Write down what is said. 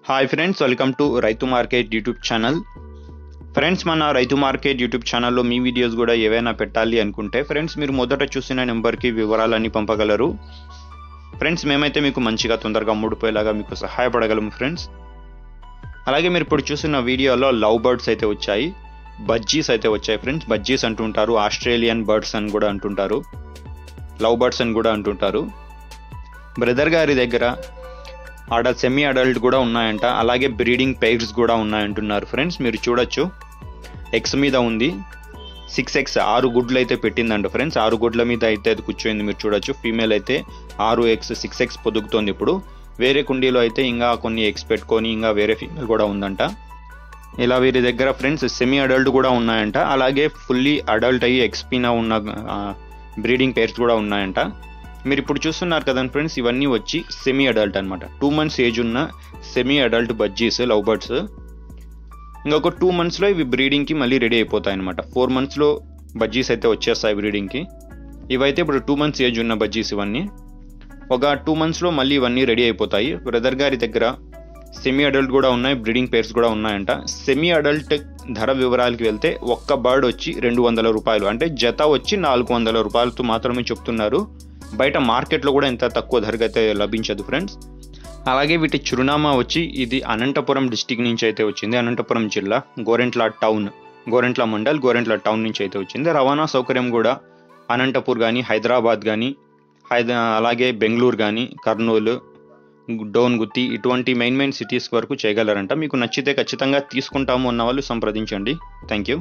Hi friends, welcome to రైతు market YouTube channel. Friends, మన రైతు మార్కెట్ యూట్యూబ్ ఛానల్లో మీ వీడియోస్ కూడా ఏవైనా పెట్టాలి అనుకుంటే ఫ్రెండ్స్ మీరు మొదట చూసిన నెంబర్కి వివరాలన్నీ పంపగలరు. ఫ్రెండ్స్, మేమైతే మీకు మంచిగా తొందరగా అమ్ముడుపోయేలాగా మీకు సహాయపడగలము ఫ్రెండ్స్. అలాగే మీరు ఇప్పుడు చూసిన వీడియోలో లవ్ బర్డ్స్ అయితే వచ్చాయి, బజ్జీస్ అయితే వచ్చాయి ఫ్రెండ్స్. బజ్జీస్ అంటుంటారు, ఆస్ట్రేలియన్ బర్డ్స్ అని కూడా అంటుంటారు, లవ్ బర్డ్స్ అని కూడా అంటుంటారు. బ్రదర్ గారి దగ్గర సెమీ అడల్ట్ కూడా ఉన్నాయంట, అలాగే బ్రీడింగ్ పెయిర్స్ కూడా ఉన్నాయంటున్నారు ఫ్రెండ్స్. మీరు చూడొచ్చు, ఎక్స్ మీద ఉంది, 6x 6 గుడ్లు అయితే పెట్టిందంట ఫ్రెండ్స్. 6 గుడ్ల మీద అయితే అది కూర్చోయింది, మీరు చూడొచ్చు. ఫీమేల్ అయితే 6x పొదుగుతోంది. ఇప్పుడు వేరే కుండీలో అయితే ఇంకా కొన్ని ఎగ్స్ పెట్టుకొని ఇంకా వేరే ఫీమేల్ కూడా ఉందంట. ఇలా వీరి దగ్గర ఫ్రెండ్స్ సెమీ అడల్ట్ కూడా ఉన్నాయంట, అలాగే ఫుల్లీ అడల్ట్ అయ్యి ఎక్స్పీనా ఉన్న బ్రీడింగ్ పెయిర్స్ కూడా ఉన్నాయంట. మీరు ఇప్పుడు చూస్తున్నారు కదండి ఫ్రెండ్స్, ఇవన్నీ వచ్చి సెమీ అడల్ట్ అనమాట. 2 months ఏజ్ ఉన్న semi adult bajjis, love birds. ఇంకొక 2 monthsలో ఇవి బ్రీడింగ్కి మళ్ళీ రెడీ అయిపోతాయి అనమాట. 4 monthsలో బజ్జీస్ అయితే వచ్చేస్తాయి బ్రీడింగ్కి. ఇవైతే ఇప్పుడు 2 months ఏజ్ ఉన్న బజ్జీస్ ఇవన్నీ. ఒక 2 monthsలో మళ్ళీ ఇవన్నీ రెడీ అయిపోతాయి. బ్రదర్ గారి దగ్గర సెమీ అడల్ట్ కూడా ఉన్నాయి, బ్రీడింగ్ పేర్స్ కూడా ఉన్నాయంట. సెమీ అడల్ట్ ధర వివరాలకి వెళ్తే ఒక్క బర్డ్ వచ్చి 200 రూపాయలు, అంటే జత వచ్చి 400 రూపాయలతో మాత్రమే చెప్తున్నారు. బయట మార్కెట్లో కూడా ఇంత తక్కువ ధరకు అయితే లభించదు ఫ్రెండ్స్. అలాగే వీటి చిరునామా వచ్చి ఇది అనంతపురం డిస్టిక్ నుంచి అయితే వచ్చింది. అనంతపురం జిల్లా, గోరెంట్ల మండల్, గోరెంట్ల టౌన్ నుంచి అయితే వచ్చింది. రవాణా సౌకర్యం కూడా అనంతపూర్ కానీ, హైదరాబాద్ కానీ, అలాగే బెంగళూరు కానీ, కర్నూలు, డోన్గుత్తి, ఇటువంటి మెయిన్ సిటీస్ వరకు చేయగలరంట. మీకు నచ్చితే ఖచ్చితంగా తీసుకుంటాము అన్న వాళ్ళు సంప్రదించండి. Thank you.